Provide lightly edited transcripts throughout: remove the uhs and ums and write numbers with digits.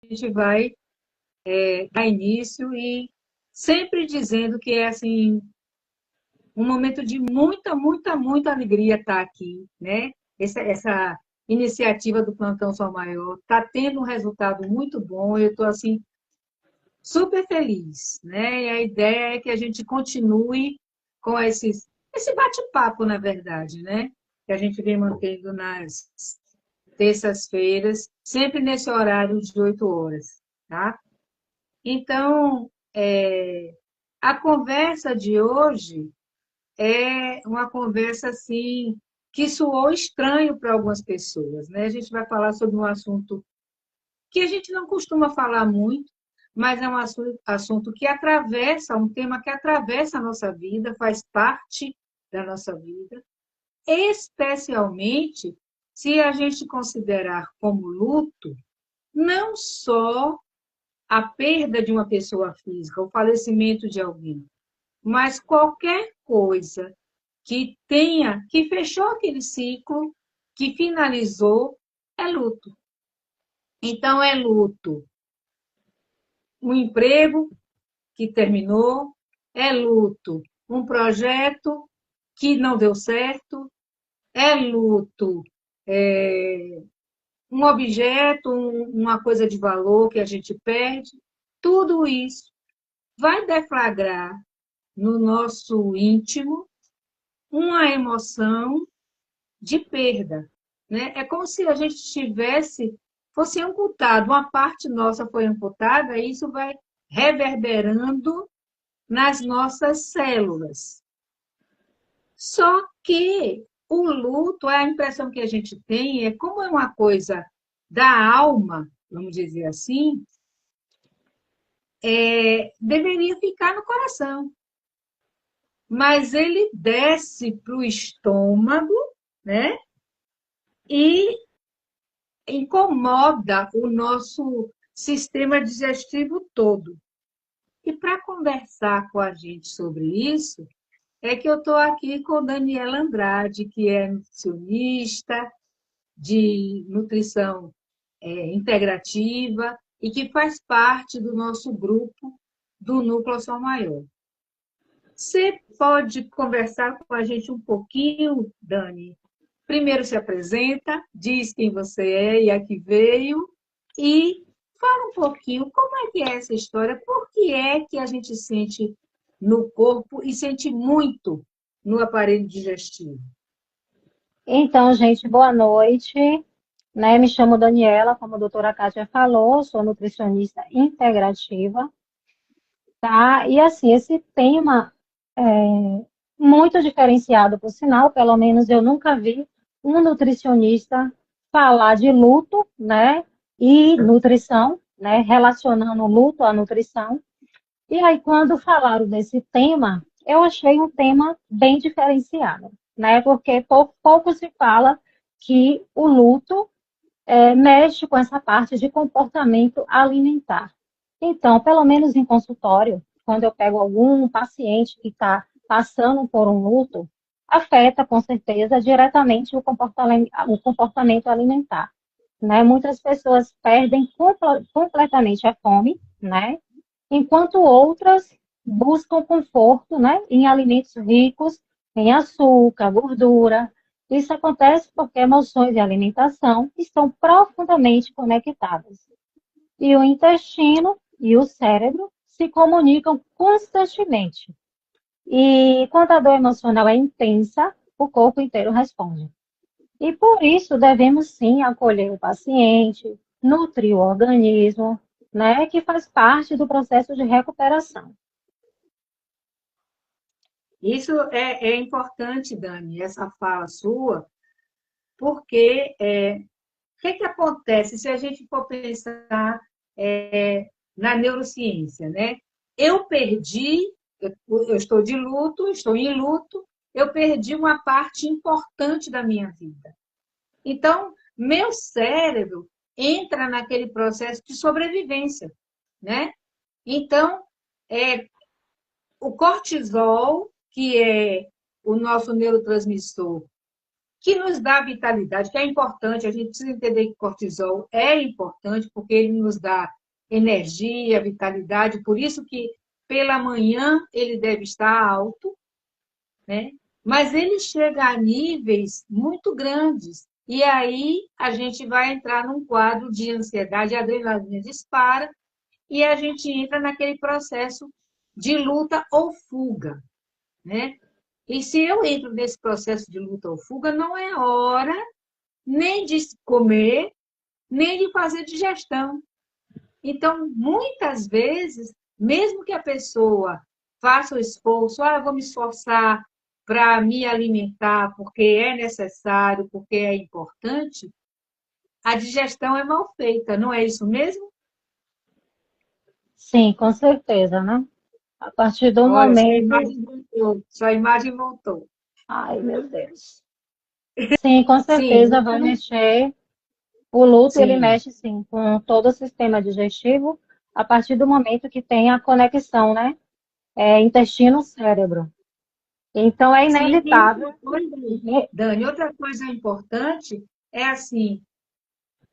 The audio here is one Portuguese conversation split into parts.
gente vai dar início e sempre dizendo que é assim um momento de muita, muita, muita alegria estar aqui, né? Essa iniciativa do Plantão Sol Maior está tendo um resultado muito bom. Eu estou assim super feliz, né? E a ideia é que a gente continue com esse bate-papo, na verdade, né? Que a gente vem mantendo nas terças-feiras, sempre nesse horário de 8 horas, tá? Então, a conversa de hoje é uma conversa assim que soou estranho para algumas pessoas, né? A gente vai falar sobre um assunto que a gente não costuma falar muito, mas é um assunto que atravessa, um tema que atravessa a nossa vida, faz parte da nossa vida, especialmente se a gente considerar como luto não só a perda de uma pessoa física, o falecimento de alguém, mas qualquer coisa que fechou aquele ciclo, que finalizou, é luto. Então, é luto um emprego que terminou, é luto um projeto que não deu certo, é luto um objeto, uma coisa de valor que a gente perde. Tudo isso vai deflagrar no nosso íntimo uma emoção de perda, né? É como se a gente fosse amputado, uma parte nossa foi amputada, e isso vai reverberando nas nossas células. Só que o luto, a impressão que a gente tem é como é uma coisa da alma, vamos dizer assim, deveria ficar no coração. Mas ele desce para o estômago, né? E incomoda o nosso sistema digestivo todo. E para conversar com a gente sobre isso, é que eu estou aqui com Daniela Andrade, que é nutricionista de nutrição integrativa e que faz parte do nosso grupo do Núcleo Sol Maior. Você pode conversar com a gente um pouquinho, Dani? Primeiro se apresenta, diz quem você é e a que veio, e fala um pouquinho como é que é essa história, por que é que a gente sente no corpo e sente muito no aparelho digestivo. Então, gente, boa noite. Né? Me chamo Daniela, como a doutora Kátia falou, sou nutricionista integrativa, tá? E assim, esse tema é muito diferenciado, por sinal, pelo menos eu nunca vi um nutricionista falar de luto, né? E nutrição, né? Relacionando o luto à nutrição. E aí, quando falaram desse tema, eu achei um tema bem diferenciado, né? Porque pouco se fala que o luto mexe com essa parte de comportamento alimentar. Então, pelo menos em consultório, quando eu pego algum paciente que está passando por um luto, afeta com certeza diretamente o comportamento alimentar. Né? Muitas pessoas perdem completamente a fome, né? Enquanto outras buscam conforto, né? Em alimentos ricos em açúcar, gordura, isso acontece porque emoções e alimentação estão profundamente conectadas. E o intestino e o cérebro se comunicam constantemente. E quando a dor emocional é intensa, o corpo inteiro responde. E por isso devemos sim acolher o paciente, nutrir o organismo, né, que faz parte do processo de recuperação. Isso é importante, Dani, essa fala sua, porque o que acontece se a gente for pensar na neurociência, né? Eu perdi, eu estou de luto, estou em luto, eu perdi uma parte importante da minha vida. Então, meu cérebro entra naquele processo de sobrevivência, né? Então, o cortisol, que é o nosso neurotransmissor que nos dá vitalidade, que é importante, a gente precisa entender que cortisol é importante, porque ele nos dá energia, vitalidade, por isso que pela manhã ele deve estar alto, né? Mas ele chega a níveis muito grandes, e aí a gente vai entrar num quadro de ansiedade, a adrenalina dispara, e a gente entra naquele processo de luta ou fuga, né? E se eu entro nesse processo de luta ou fuga, não é hora nem de comer, nem de fazer digestão. Então, muitas vezes, mesmo que a pessoa faça o esforço, eu vou me esforçar para me alimentar porque é necessário, porque é importante, a digestão é mal feita, não é isso mesmo? Sim, com certeza, né? A partir do Olha, sua momento. imagem voltou, sua imagem voltou. Ai, meu Deus. Sim, com Sim, certeza vai então, mexer. O luto, ele sim, mexe, sim, com todo o sistema digestivo, a partir do momento que tem a conexão, né? Intestino-cérebro. Então, é sim. E outra inevitável. coisa, né? Dani, outra coisa importante é assim,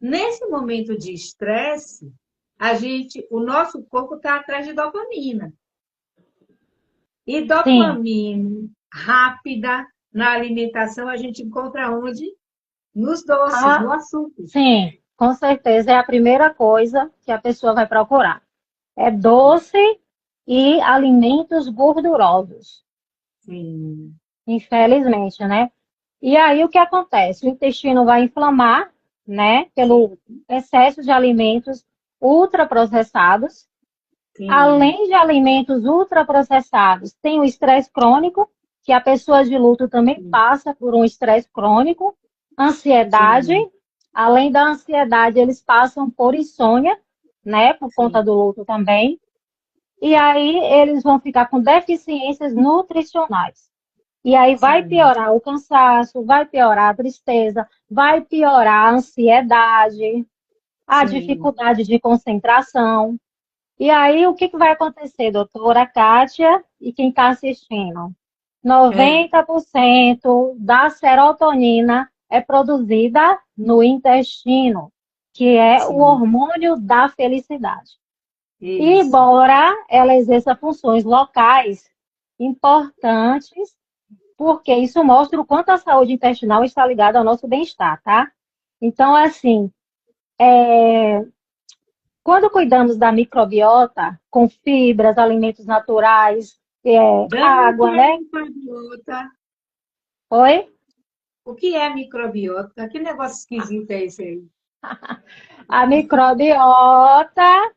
nesse momento de estresse, o nosso corpo está atrás de dopamina. E Sim, dopamina rápida na alimentação a gente encontra onde? Nos doces, a, no açúcar. sim, com certeza é a primeira coisa que a pessoa vai procurar. É doce e alimentos gordurosos, Sim, infelizmente, né? E aí o que acontece? O intestino vai inflamar, né, pelo excesso de alimentos ultraprocessados. sim, Além de alimentos ultraprocessados, tem o estresse crônico, que a pessoa de luto também sim, passa por um estresse crônico, ansiedade. sim, Além da ansiedade, eles passam por insônia, né, por conta sim, do luto também. E aí eles vão ficar com deficiências nutricionais. E aí vai sim, piorar o cansaço, vai piorar a tristeza, vai piorar a ansiedade, a sim. dificuldade de concentração. E aí, o que que vai acontecer, doutora Kátia e quem está assistindo? É, 90% da serotonina é produzida no intestino, que é o sim, hormônio da felicidade. E, isso. embora ela exerça funções locais importantes, porque isso mostra o quanto a saúde intestinal está ligada ao nosso bem-estar, tá? Então, assim, quando cuidamos da microbiota, com fibras, alimentos naturais, Dani, o que água, é né? microbiota? Oi? O que é microbiota? Que negócio esquisito é esse aí? A microbiota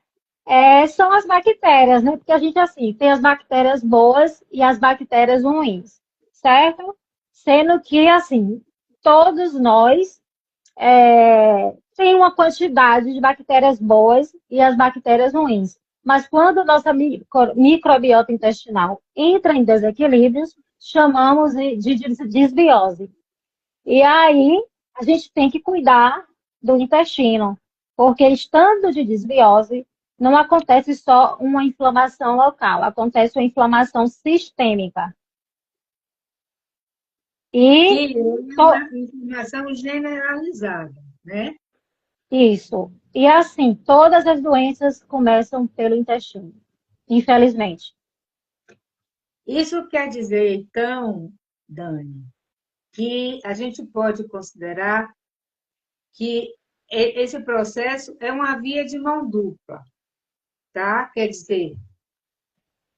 são as bactérias, né? Porque a gente, assim, tem as bactérias boas e as bactérias ruins, certo? Sendo que, assim, todos nós tem uma quantidade de bactérias boas e as bactérias ruins. Mas quando nossa microbiota intestinal entra em desequilíbrios, chamamos de desbiose. E aí a gente tem que cuidar do intestino, porque estando de desbiose, não acontece só uma inflamação local, acontece uma inflamação sistêmica. Que E é uma inflamação generalizada, né? isso. E assim, todas as doenças começam pelo intestino, infelizmente. Isso quer dizer, então, Dani, que a gente pode considerar que esse processo é uma via de mão dupla, tá? Quer dizer,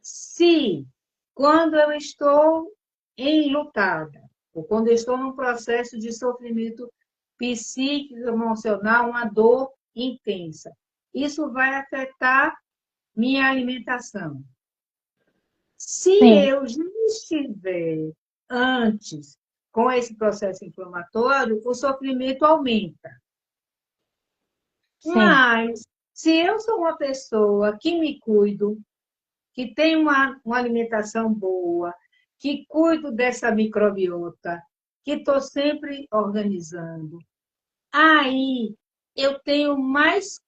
se quando eu estou enlutada, ou quando eu estou num processo de sofrimento psíquico, emocional, uma dor intensa, isso vai afetar minha alimentação. Se Sim, eu já estiver antes com esse processo inflamatório, o sofrimento aumenta. sim, Mas, se eu sou uma pessoa que me cuido, que tenho uma alimentação boa, que cuido dessa microbiota, que estou sempre organizando, aí eu tenho mais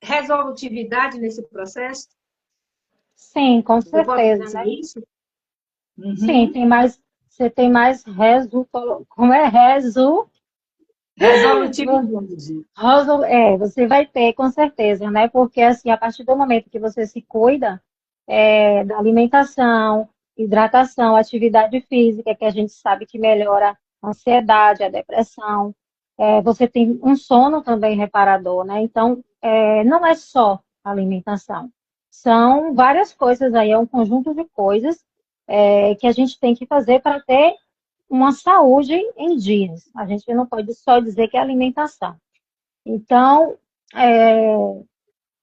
resolutividade nesse processo. sim, com Eu posso certeza, dizer né? isso? Sim, Uhum. você tem mais como é Resolutividade. você vai ter com certeza, né? Porque assim, a partir do momento que você se cuida da alimentação, hidratação, atividade física, que a gente sabe que melhora a ansiedade, a depressão, você tem um sono também reparador, né? Então, não é só alimentação. São várias coisas aí, é um conjunto de coisas que a gente tem que fazer para ter uma saúde em dias. A gente não pode só dizer que é alimentação. Então,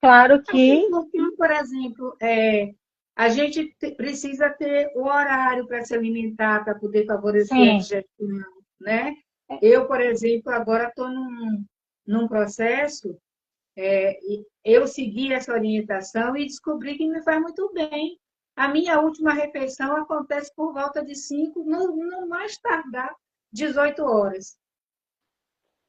claro que Porque, por exemplo, a gente precisa ter o horário para se alimentar, para poder favorecer a sim, digestão, né? Eu, por exemplo, agora estou num processo, eu segui essa orientação e descobri que me faz muito bem. A minha última refeição acontece por volta de 5, no mais tardar, 18 horas.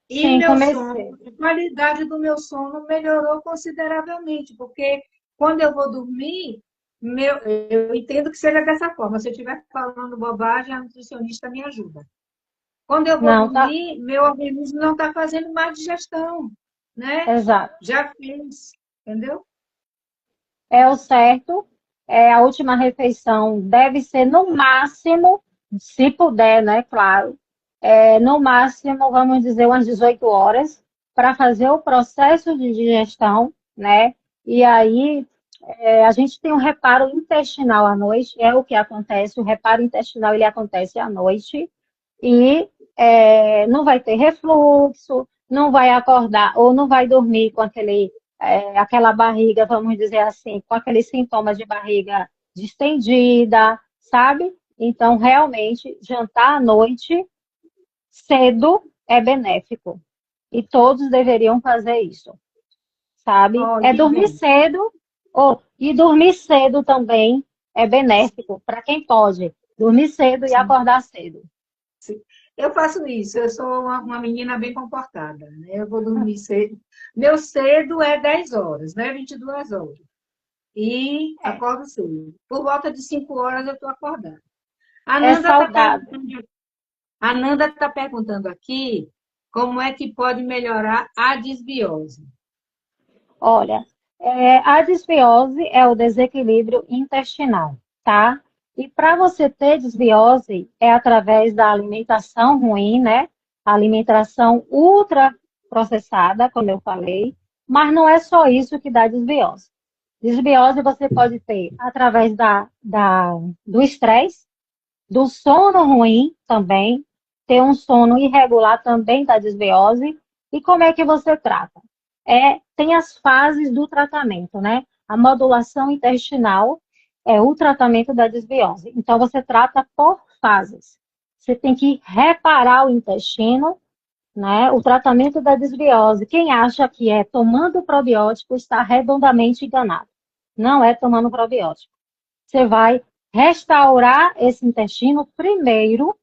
E sim, meu sono, comecei. a qualidade do meu sono melhorou consideravelmente, porque quando eu vou dormir, eu entendo que seja dessa forma. Se eu estiver falando bobagem, a nutricionista me ajuda. Quando eu vou Não, tá, dormir, meu organismo não está fazendo mais digestão, né? exato. Já fez, entendeu? É o certo. A última refeição deve ser no máximo, se puder, né? Claro. No máximo, vamos dizer, umas 18 horas, para fazer o processo de digestão, né? E aí, a gente tem um reparo intestinal à noite, é o que acontece, o reparo intestinal ele acontece à noite, e não vai ter refluxo, não vai acordar, ou não vai dormir com aquela barriga, vamos dizer assim, com aqueles sintomas de barriga distendida, sabe? Então, realmente, jantar à noite cedo é benéfico. E todos deveriam fazer isso, sabe? É Olha, dormir cedo, e dormir cedo também é benéfico para quem pode. Dormir cedo e acordar cedo. eu faço isso, eu sou uma menina bem comportada, né? Eu vou dormir cedo. Meu cedo é 10 horas, né? 22 horas. E É, acordo cedo. Por volta de 5 horas eu estou acordada. A é Nanda está saudável. perguntando, a Nanda tá perguntando aqui como é que pode melhorar a desbiose. Olha, a desbiose é o desequilíbrio intestinal, tá? E para você ter desbiose é através da alimentação ruim, né? Alimentação ultraprocessada, como eu falei, mas não é só isso que dá desbiose. Desbiose você pode ter através do estresse, do sono ruim também, ter um sono irregular também da desbiose. E como é que você trata? Tem as fases do tratamento, né? A modulação intestinal é o tratamento da desbiose. Então, você trata por fases. Você tem que reparar o intestino, né? O tratamento da desbiose. Quem acha que é tomando probiótico está redondamente enganado. Não é tomando probiótico. Você vai restaurar esse intestino primeiro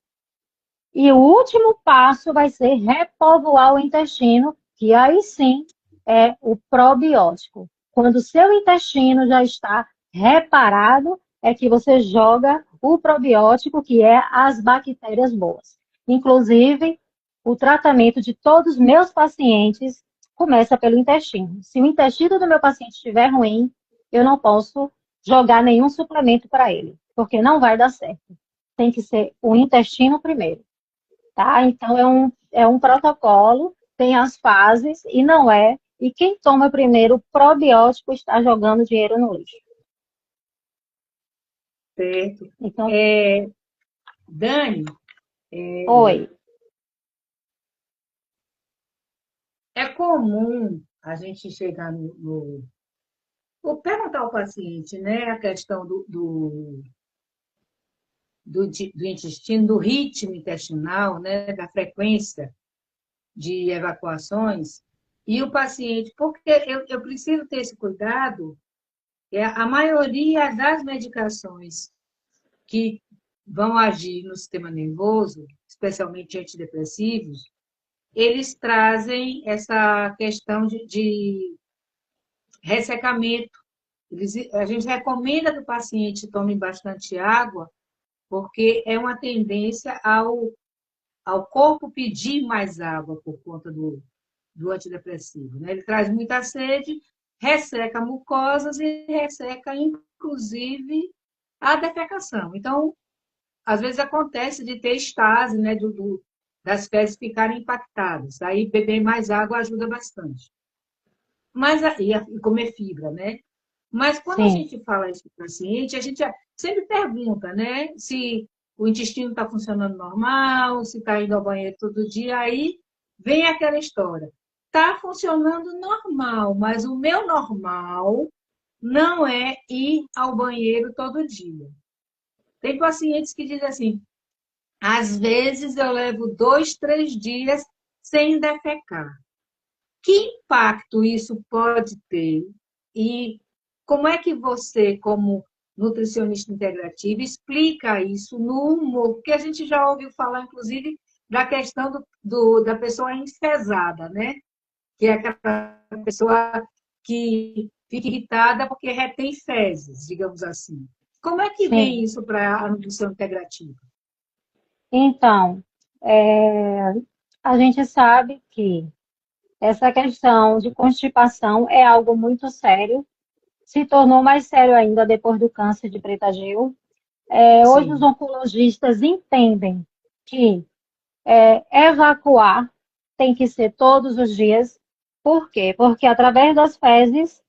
e o último passo vai ser repovoar o intestino, que aí sim é o probiótico. Quando o seu intestino já está reparado, é que você joga o probiótico, que é as bactérias boas. Inclusive, o tratamento de todos os meus pacientes começa pelo intestino. Se o intestino do meu paciente estiver ruim, eu não posso jogar nenhum suplemento para ele, porque não vai dar certo. Tem que ser o intestino primeiro. Tá? Então, é um protocolo, tem as fases e não é. E quem toma primeiro o probiótico está jogando dinheiro no lixo. Certo? Então, É, Dani, oi. é comum a gente chegar ou perguntar ao paciente, né, a questão do intestino, do ritmo intestinal, né, da frequência de evacuações, e o paciente, porque eu preciso ter esse cuidado, a maioria das medicações que vão agir no sistema nervoso, especialmente antidepressivos, eles trazem essa questão de ressecamento. A gente recomenda que o paciente tome bastante água porque é uma tendência ao corpo pedir mais água por conta do antidepressivo, né? Ele traz muita sede, resseca mucosas e resseca, inclusive, a defecação. Então, às vezes acontece de ter estase, né, das fezes ficarem impactadas. Aí, beber mais água ajuda bastante. Mas, e comer fibra, né? Mas quando a Sim, gente fala isso para o paciente, a gente sempre pergunta, né? Se o intestino está funcionando normal, se está indo ao banheiro todo dia, aí vem aquela história. Está funcionando normal, mas o meu normal não é ir ao banheiro todo dia. Tem pacientes que dizem assim, às vezes eu levo 2, 3 dias sem defecar. Que impacto isso pode ter? E como é que você, como nutricionista integrativa, explica isso no humor? Porque a gente já ouviu falar, inclusive, da questão da pessoa enfesada, né? Que é aquela pessoa que fica irritada porque retém fezes, digamos assim. Como é que vem sim. isso para a nutrição integrativa? Então, é, a gente sabe que essa questão de constipação é algo muito sério, se tornou mais sério ainda depois do câncer de Preta Gil. Hoje os Sim, oncologistas entendem que evacuar tem que ser todos os dias. Por quê? Porque através das fezes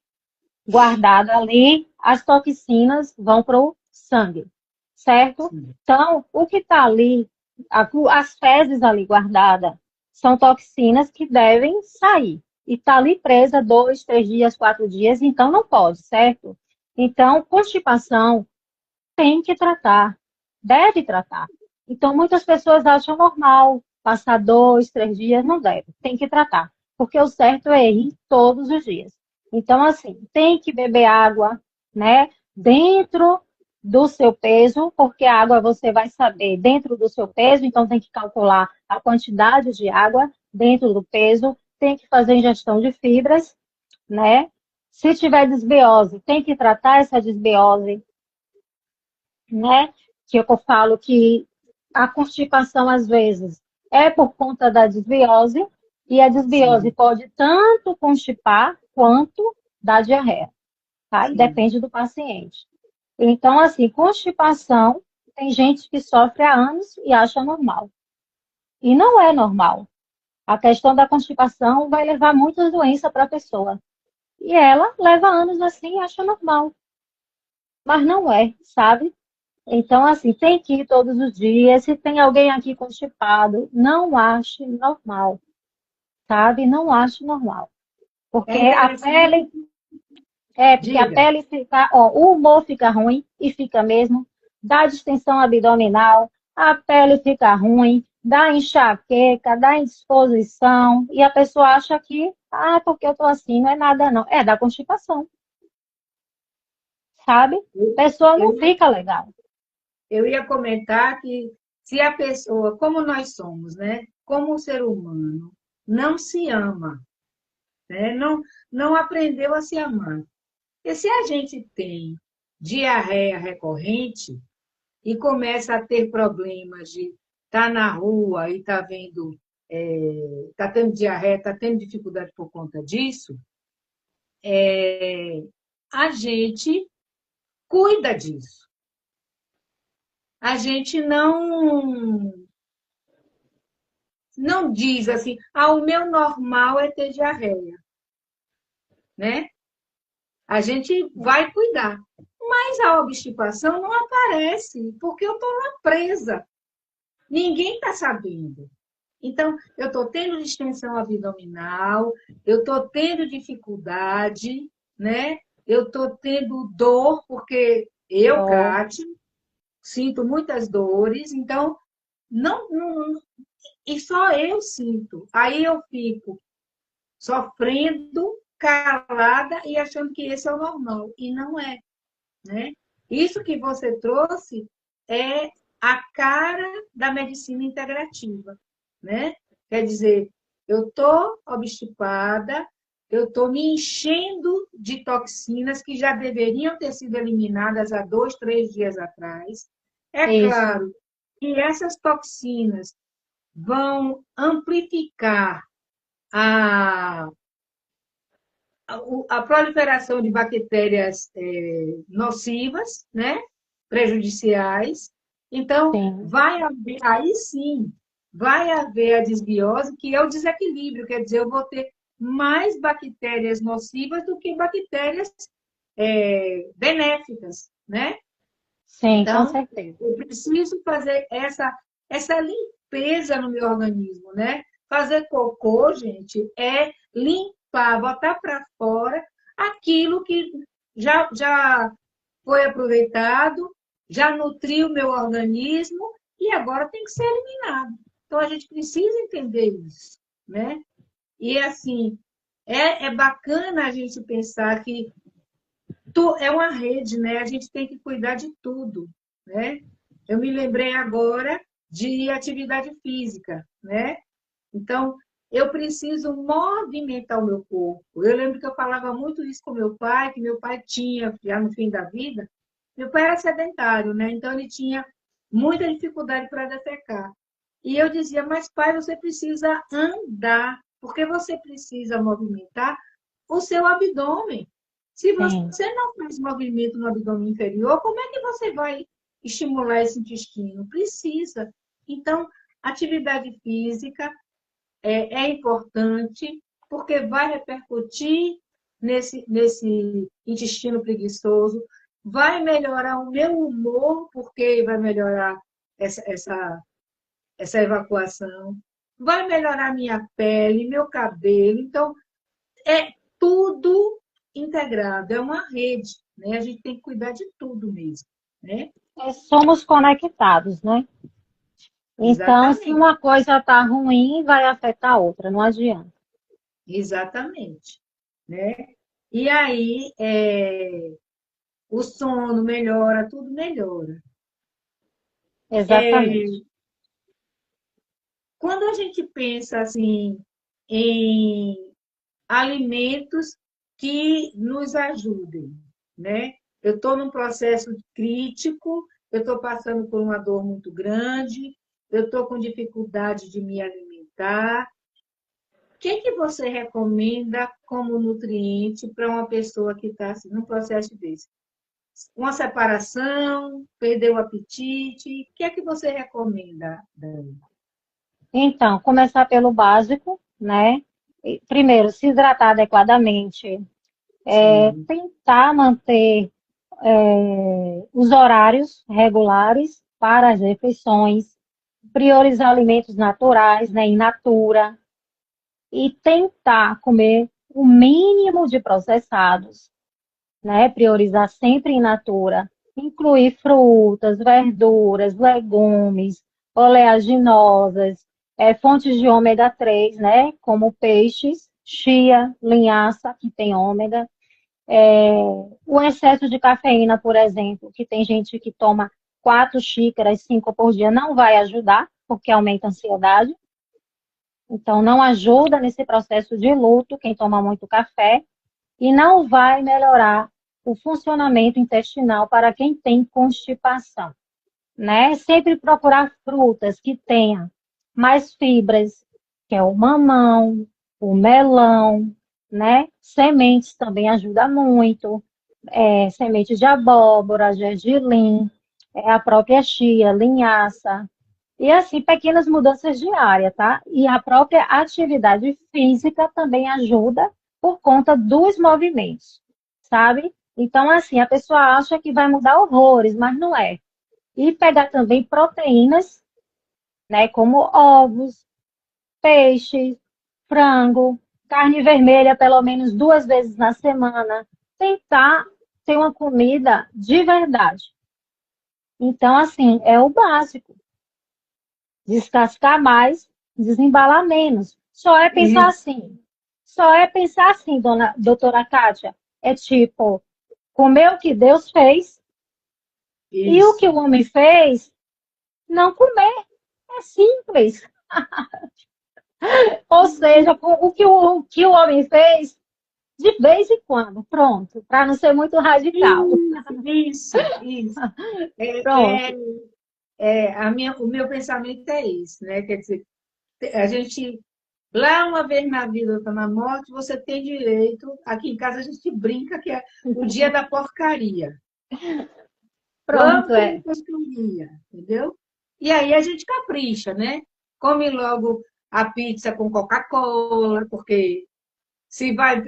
guardadas ali, as toxinas vão para o sangue, certo? sim, Então, o que está ali, as fezes ali guardadas, são toxinas que devem sair. E está ali presa 2, 3 dias, 4 dias, então não pode, certo? Então, constipação tem que tratar, deve tratar. Então, muitas pessoas acham normal passar 2, 3 dias, não deve, tem que tratar, porque o certo é ir todos os dias. Então, assim, tem que beber água, né, dentro do seu peso, porque a água você vai saber dentro do seu peso, então tem que calcular a quantidade de água dentro do peso, tem que fazer ingestão de fibras, né? Se tiver desbiose, tem que tratar essa desbiose, né? Que eu falo que a constipação, às vezes, é por conta da desbiose, e a desbiose sim, pode tanto constipar quanto dar diarreia, tá? E sim. depende do paciente. Então, assim, constipação, tem gente que sofre há anos e acha normal. E não é normal. A questão da constipação vai levar muitas doenças para a pessoa. E ela leva anos assim e acha normal. Mas não é, sabe? Então, assim, tem que ir todos os dias. Se tem alguém aqui constipado, não ache normal, sabe? Não ache normal. É Porque a interessante, pele, porque a diga. pele fica, ó, o humor fica ruim e fica mesmo, dá distensão abdominal, a pele fica ruim, dá enxaqueca, dá indisposição, e a pessoa acha que, porque eu tô assim, não é nada não. É da constipação, sabe? A pessoa não Eu, fica legal. eu ia comentar que se a pessoa, como nós somos, né? Como o ser humano não se ama, né? Não aprendeu a se amar. E se a gente tem diarreia recorrente e começa a ter problemas de estar na rua e estar vendo, está tendo diarreia, está tendo dificuldade por conta disso, a gente cuida disso. A gente não diz assim, o meu normal é ter diarreia, né? A gente vai cuidar. Mas a obstipação não aparece, porque eu estou lá presa. Ninguém está sabendo. Então, eu estou tendo distensão abdominal, eu estou tendo dificuldade, né? Eu estou tendo dor, porque eu, Ó, Cátia, sinto muitas dores, então, não, e só eu sinto. Aí eu fico sofrendo, calada e achando que esse é o normal. E não é, né? Isso que você trouxe é a cara da medicina integrativa, né? Quer dizer, eu estou obstipada, eu estou me enchendo de toxinas que já deveriam ter sido eliminadas há 2, 3 dias atrás. É Isso, claro que essas toxinas vão amplificar a, a proliferação de bactérias nocivas, né? Prejudiciais. Então, sim. vai haver, aí sim, vai haver a desbiose, que é o desequilíbrio, quer dizer, eu vou ter mais bactérias nocivas do que bactérias benéficas, né? Sim, com Então, certeza. eu preciso fazer essa limpeza no meu organismo, né? Fazer cocô, gente, é limpar, botar para fora aquilo que já foi aproveitado, já nutriu o meu organismo e agora tem que ser eliminado. Então, a gente precisa entender isso, né? E, assim, é bacana a gente pensar que é uma rede, né? A gente tem que cuidar de tudo, né? Eu me lembrei agora de atividade física, né? Então, eu preciso movimentar o meu corpo. Eu lembro que eu falava muito isso com meu pai, que meu pai tinha, já no fim da vida, meu pai era sedentário, né? Então, ele tinha muita dificuldade para defecar. E eu dizia, mas pai, você precisa andar, porque você precisa movimentar o seu abdômen. Se Sim. você não faz movimento no abdômen inferior, como é que você vai estimular esse intestino? Precisa. Então, atividade física é importante, porque vai repercutir nesse intestino preguiçoso, vai melhorar o meu humor, porque vai melhorar essa evacuação, vai melhorar minha pele, meu cabelo. Então, é tudo integrado, é uma rede, né? A gente tem que cuidar de tudo mesmo, né? Somos conectados, né? Então, se Exatamente, uma coisa está ruim, vai afetar a outra, não adianta. exatamente, né? E aí, o sono melhora, tudo melhora. Exatamente. Quando a gente pensa assim em alimentos que nos ajudem, né? Eu estou num processo crítico, eu estou passando por uma dor muito grande, eu estou com dificuldade de me alimentar. O que você recomenda como nutriente para uma pessoa que está assim, num processo desse? Uma separação, perdeu o apetite, o que é que você recomenda, Dani? Então, começar pelo básico, né? Primeiro, se hidratar adequadamente, Sim, tentar manter os horários regulares para as refeições, priorizar alimentos naturais, né, in natura, e tentar comer o mínimo de processados, né? Priorizar sempre in natura, incluir frutas, verduras, legumes, oleaginosas, fontes de ômega 3, né? Como peixes, chia, linhaça, que tem ômega. O excesso de cafeína, por exemplo, que tem gente que toma 4 xícaras, 5 por dia, não vai ajudar, porque aumenta a ansiedade. Então, não ajuda nesse processo de luto quem toma muito café e não vai melhorar o funcionamento intestinal para quem tem constipação, né? Sempre procurar frutas que tenham mais fibras, que é o mamão, o melão, né? Sementes também ajuda muito, sementes de abóbora, gergelim, a própria chia, linhaça, e assim, pequenas mudanças diárias, tá? E a própria atividade física também ajuda por conta dos movimentos, sabe? Então, assim, a pessoa acha que vai mudar horrores, mas não é. E pegar também proteínas, né? Como ovos, peixe, frango, carne vermelha pelo menos 2 vezes na semana. Tentar ter uma comida de verdade. Então, assim, é o básico. Descascar mais, desembalar menos. Só é pensar isso, assim. Só é pensar assim, doutora Kátia. É tipo, comer o que Deus fez e o que isso. o homem fez, não comer. É simples. Ou seja, o que o homem fez, de vez em quando. Pronto. Para não ser muito radical. Isso, isso. É, é, Pronto. o meu pensamento é esse, né? Quer dizer, a gente, lá uma vez na vida, outra na morte, você tem direito, aqui em casa a gente brinca que é o dia da porcaria. Pronto, Vamos comer é. pescaria, entendeu? E aí a gente capricha, né? Come logo a pizza com Coca-Cola, porque se vai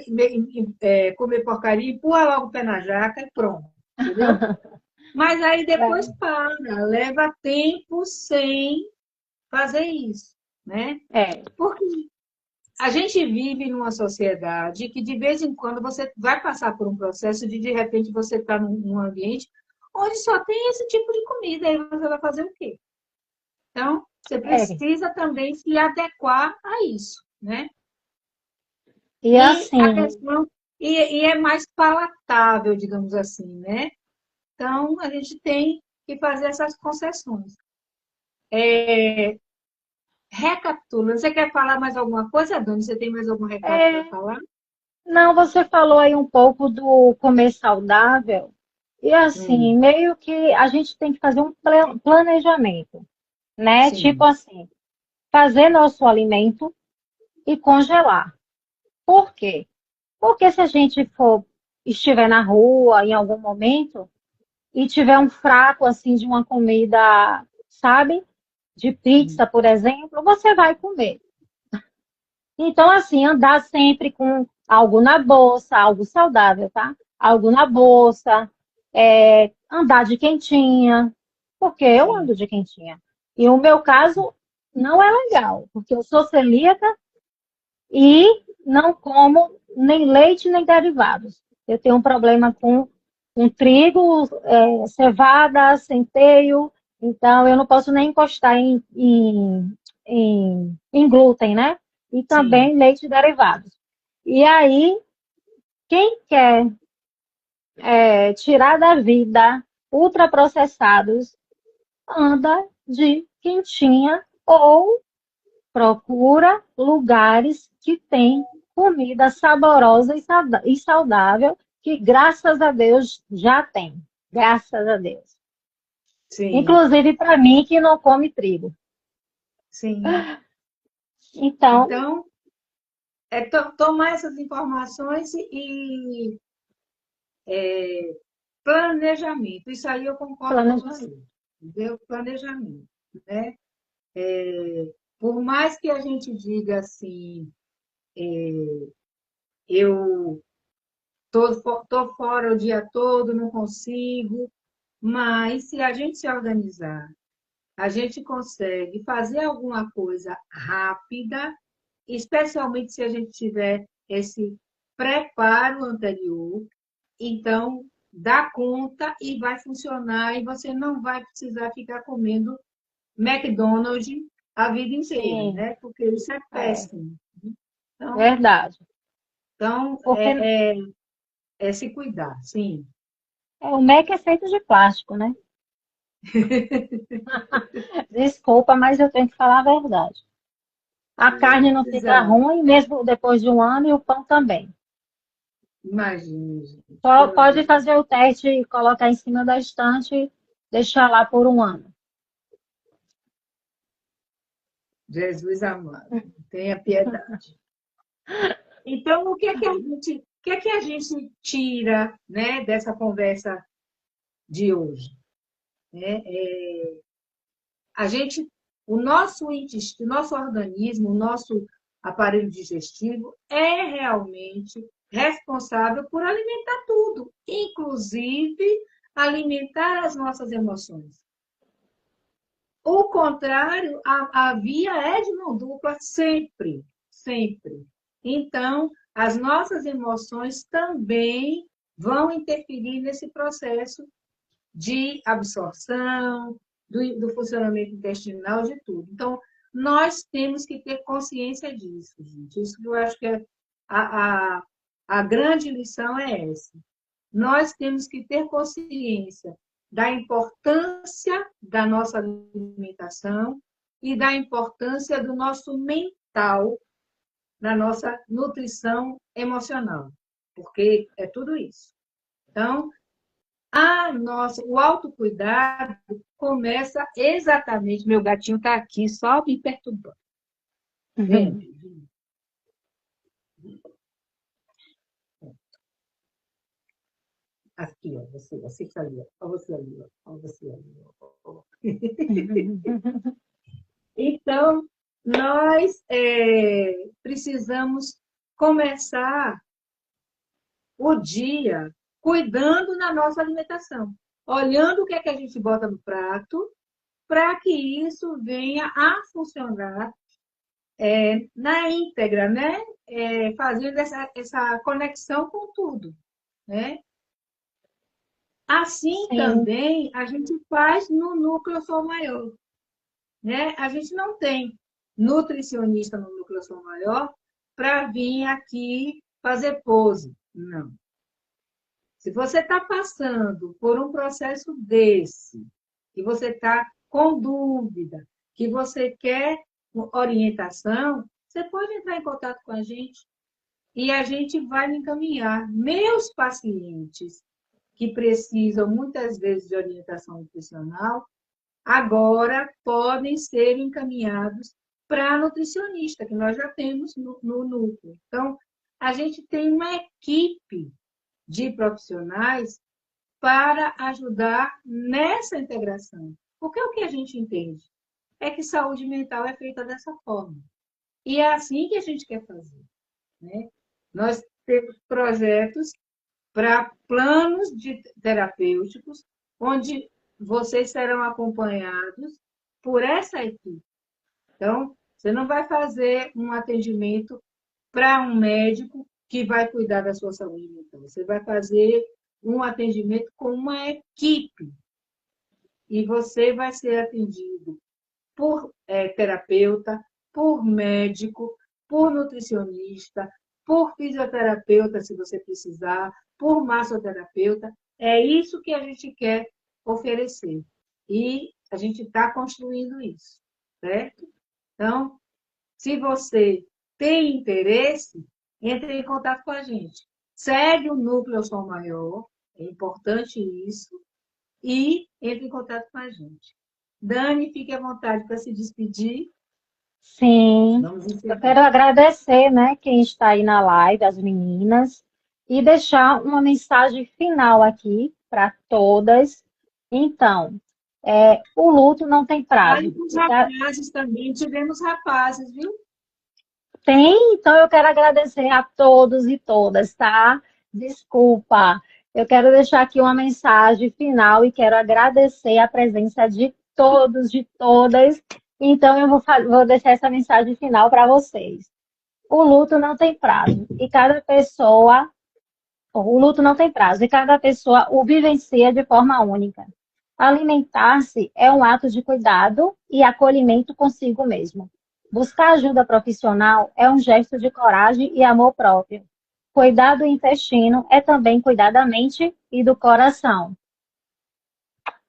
comer porcaria, empurra logo o pé na jaca e pronto, entendeu? Mas aí depois para, leva tempo sem fazer isso, né? É, Porque a gente vive numa sociedade que de vez em quando você vai passar por um processo de repente você está num ambiente onde só tem esse tipo de comida, aí você vai fazer o quê? Então, você é. precisa também se adequar a isso, né? E E a assim, questão, e é mais palatável, digamos assim, né? Então, a gente tem que fazer essas concessões. Recapitulando, você quer falar mais alguma coisa, Dani? Você tem mais algum recado para é, falar? não, você falou aí um pouco do comer saudável. E assim, Hum, meio que a gente tem que fazer um planejamento, né? Tipo sim, assim, fazer nosso alimento e congelar. Por quê? Porque se a gente estiver na rua em algum momento e tiver um fraco assim de uma comida, sabe? De sim, pizza, por exemplo, você vai comer. Então, assim, andar sempre com algo na bolsa, algo saudável, tá? Algo na bolsa, andar de quentinha, porque eu sim, ando de quentinha. E o meu caso não é legal, porque eu sou celíaca e não como nem leite nem derivados. Eu tenho um problema com trigo, cevada, centeio, então eu não posso nem encostar em glúten, né? E sim, também leite derivados. E aí, quem quer tirar da vida ultraprocessados, anda de quentinha ou procura lugares que têm comida saborosa e saudável, que graças a Deus já tem. Graças a Deus. sim, Inclusive para mim que não come trigo. sim. Então, Então, tomar essas informações e planejamento. Isso aí eu concordo com planejamento. você. Entendeu? Planejamento, né? Por mais que a gente diga assim, eu tô fora o dia todo, não consigo, mas se a gente se organizar, a gente consegue fazer alguma coisa rápida, especialmente se a gente tiver esse preparo anterior, então dá conta e vai funcionar e você não vai precisar ficar comendo McDonald's a vida inteira, Sim, né? Porque isso é é péssimo. Então, verdade. então Porque é se cuidar, sim. o Mac é feito de plástico, né? Desculpa, mas eu tenho que falar a verdade. A carne não fica Exato. ruim, mesmo depois de um ano, e o pão também. Imagine, gente. Só Pelo pode amor de fazer o teste e colocar em cima da estante e deixar lá por um ano. Jesus amado. Tenha piedade. Então, o que é que a gente tira, né, dessa conversa de hoje? Né? A gente, o nosso intestino, o nosso organismo, o nosso aparelho digestivo é realmente responsável por alimentar tudo, inclusive alimentar as nossas emoções. O contrário, a via é de mão dupla sempre, sempre. Então, as nossas emoções também vão interferir nesse processo de absorção, do funcionamento intestinal, de tudo. Então, nós temos que ter consciência disso, gente. Isso que eu acho que a, a, a grande lição é essa. Nós temos que ter consciência da importância da nossa alimentação e da importância do nosso mental na nossa nutrição emocional, porque é tudo isso. Então, O autocuidado começa exatamente. Meu gatinho está aqui só me perturbando. Vem, Uhum. vem. Aqui, ó, você que está ali, ó, você ali, ó, você ali. Ó. Então, nós precisamos começar o dia cuidando da nossa alimentação, olhando o que é que a gente bota no prato, para que isso venha a funcionar na íntegra, né? Fazendo essa conexão com tudo, né? Assim Sim, também a gente faz no núcleo Som Maior, né? A gente não tem nutricionista no núcleo Som Maior para vir aqui fazer pose, não. Se você está passando por um processo desse, que você está com dúvida, que você quer orientação, você pode entrar em contato com a gente e a gente vai me encaminhar. Meus pacientes que precisam muitas vezes de orientação nutricional, agora podem ser encaminhados para nutricionista, que nós já temos no núcleo. Então, a gente tem uma equipe de profissionais para ajudar nessa integração. Porque o que a gente entende é que saúde mental é feita dessa forma. E é assim que a gente quer fazer, né? Nós temos projetos para planos terapêuticos, onde vocês serão acompanhados por essa equipe. Então, você não vai fazer um atendimento para um médico que vai cuidar da sua saúde mental. Você vai fazer um atendimento com uma equipe e você vai ser atendido por terapeuta, por médico, por nutricionista, por fisioterapeuta, se você precisar, por massoterapeuta. É isso que a gente quer oferecer. E a gente está construindo isso, certo? Então, se você tem interesse, entre em contato com a gente. Segue o Núcleo Som Maior, é importante isso, e entre em contato com a gente. Dani, fique à vontade para se despedir. sim. Vamos Eu encerrar. quero agradecer, né, quem está aí na live, as meninas, e deixar uma mensagem final aqui para todas. Então, o luto não tem Fale prazo. com os rapazes também, tivemos rapazes, viu? Tem, então eu quero agradecer a todos e todas, tá? Desculpa. Eu quero deixar aqui uma mensagem final e quero agradecer a presença de todos, de todas. Então eu vou deixar essa mensagem final para vocês. O luto não tem prazo e cada pessoa, o luto não tem prazo e cada pessoa o vivencia de forma única. Alimentar-se é um ato de cuidado e acolhimento consigo mesmo. Buscar ajuda profissional é um gesto de coragem e amor próprio. Cuidar do intestino é também cuidar da mente e do coração.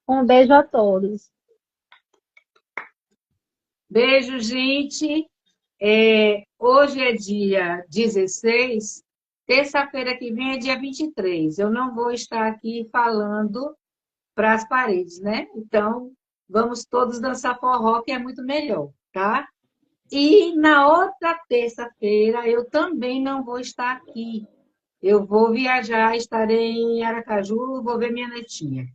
Um beijo a todos. Beijo, gente. Hoje é dia 16, terça-feira que vem é dia 23. Eu não vou estar aqui falando para as paredes, né? Então, vamos todos dançar forró, que é muito melhor, tá? E na outra terça-feira eu também não vou estar aqui. Eu vou viajar, estarei em Aracaju, vou ver minha netinha.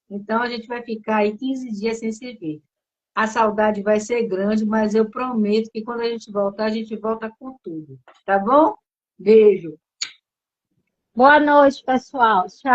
Então a gente vai ficar aí 15 dias sem se ver. A saudade vai ser grande, mas eu prometo que quando a gente volta com tudo. Tá bom? Beijo. Boa noite, pessoal. Tchau.